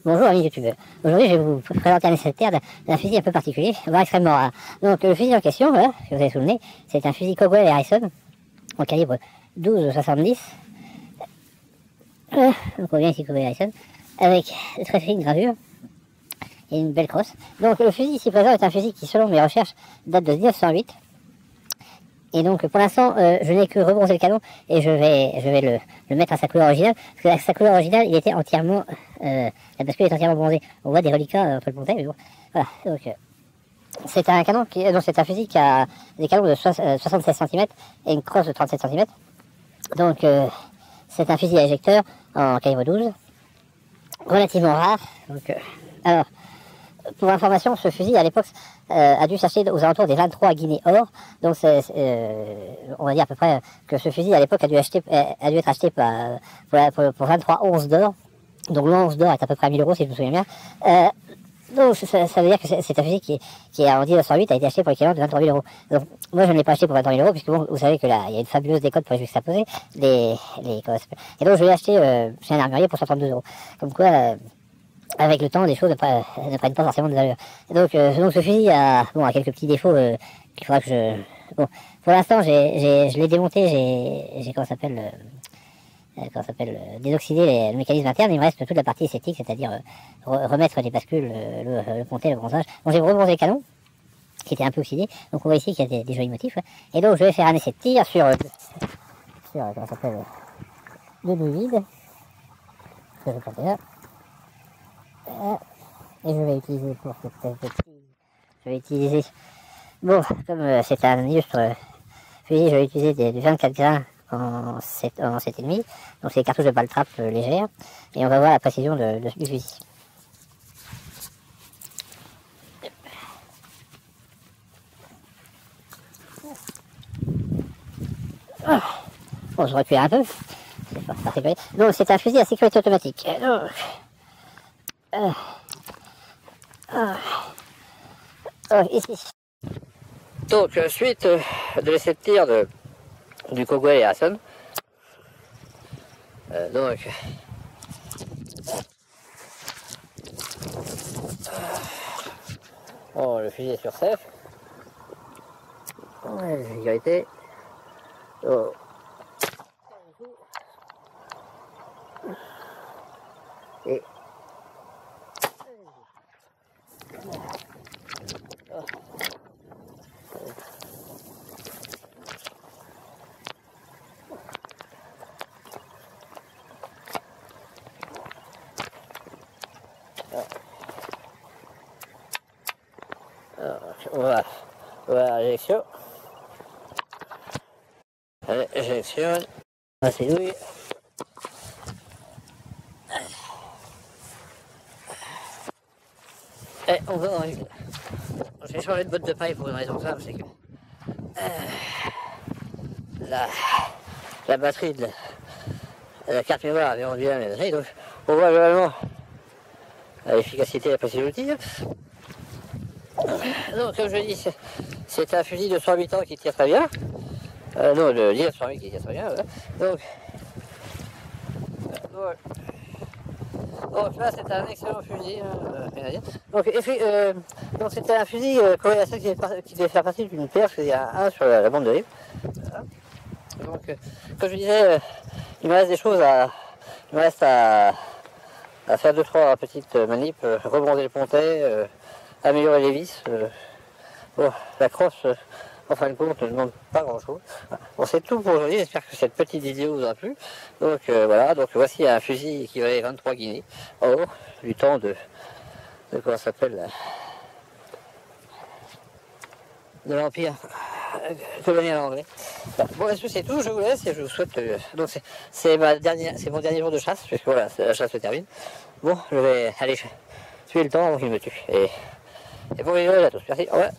Bonjour amis youtubeurs. Aujourd'hui je vais vous présenter un essai de terre d'un fusil un peu particulier, voire extrêmement rare. Donc le fusil en question, voilà, que vous avez sous le nez, c'est un fusil Cogswell et Harrison, au calibre 12,70. Donc on voit bien ici Cogswell et Harrison, avec de très fines gravures et une belle crosse. Donc le fusil ici présent est un fusil qui selon mes recherches date de 1908. Et donc pour l'instant je n'ai que rebronzé le canon et je vais le mettre à sa couleur originale, parce que à sa couleur originale il était entièrement, la bascule est entièrement bronzée. On voit des reliquats entre le pontet, mais bon, voilà. Donc c'est un canon c'est un fusil qui a des canons de 76 cm et une crosse de 37 cm. Donc c'est un fusil à éjecteur en calibre 12, relativement rare. Donc alors, pour information, ce fusil à l'époque a dû s'acheter aux alentours des 23 guinées or. Donc on va dire à peu près que ce fusil à l'époque a dû être acheté pour 23 onces d'or. Donc l'once d'or est à peu près à 1000 € si je me souviens bien. Donc ça veut dire que c'est un fusil qui en 1908 a été acheté pour l'équivalent de 23 000 €. Donc moi je ne l'ai pas acheté pour 23 000 € puisque bon, vous savez que là il y a une fabuleuse décote pour les juxtaposer. Et donc je l'ai acheté chez un armurier pour 132 €. Comme quoi avec le temps, les choses ne prennent pas forcément de valeur. Donc ce fusil a quelques petits défauts qu'il faudra que je... Bon, pour l'instant, je l'ai démonté, j'ai désoxydé le mécanisme interne. Il me reste toute la partie esthétique, c'est-à-dire remettre les bascules, le pontet, le bronzage. Bon, j'ai rebronzé le canon, qui était un peu oxydé. Donc on voit ici qu'il y a des jolis motifs. Ouais. Et donc je vais faire un essai de tir sur deux douilles vides, que je vais planter là. Et je vais utiliser pour ce petit, je vais utiliser, bon, comme c'est un illustre fusil, je vais utiliser du 24 grains en 7,5, donc c'est des cartouches de balle trappe légères, et on va voir la précision du fusil. Bon, je recule un peu, donc c'est un fusil à sécurité automatique. Ici. Donc suite de l'essai de tir du Cogswell et Harrison. Bon, le fusil est sur sèche. La sécurité. Oh. Et voilà, l'éjection. Allez, j'électionne. On ses douilles. Et on va en une. J'ai changé de botte de paille pour une raison simple, c'est que la batterie de la carte mémoire avait rendu la batterie, donc on voit globalement l'efficacité et la précision de l'outil. Donc comme je dis, c'est un fusil de 108 ans qui tire très bien. Non, le 1908 qui tire très bien. Voilà. Donc là c'est un excellent fusil. Donc c'était un fusil qui devait faire partie d'une paire, il y a un sur la bande de livre. Voilà. Donc comme je disais, il me reste des choses il me reste à faire 2-3 petites manips, rebronzer le pontet, améliorer les vis. Bon, la crosse, en fin de compte, ne demande pas grand chose. Bon, c'est tout pour aujourd'hui. J'espère que cette petite vidéo vous a plu. Donc voilà, donc voici un fusil qui valait 23 guinées. Or, du temps de comment ça s'appelle, de l'Empire colonial anglais. Bon, c'est tout. Je vous laisse et je vous souhaite. Donc c'est mon dernier jour de chasse, puisque voilà, la chasse se termine. Bon, je vais aller tuer le temps avant qu'il me tue. Et bon vidéo à tous. Merci. Au revoir.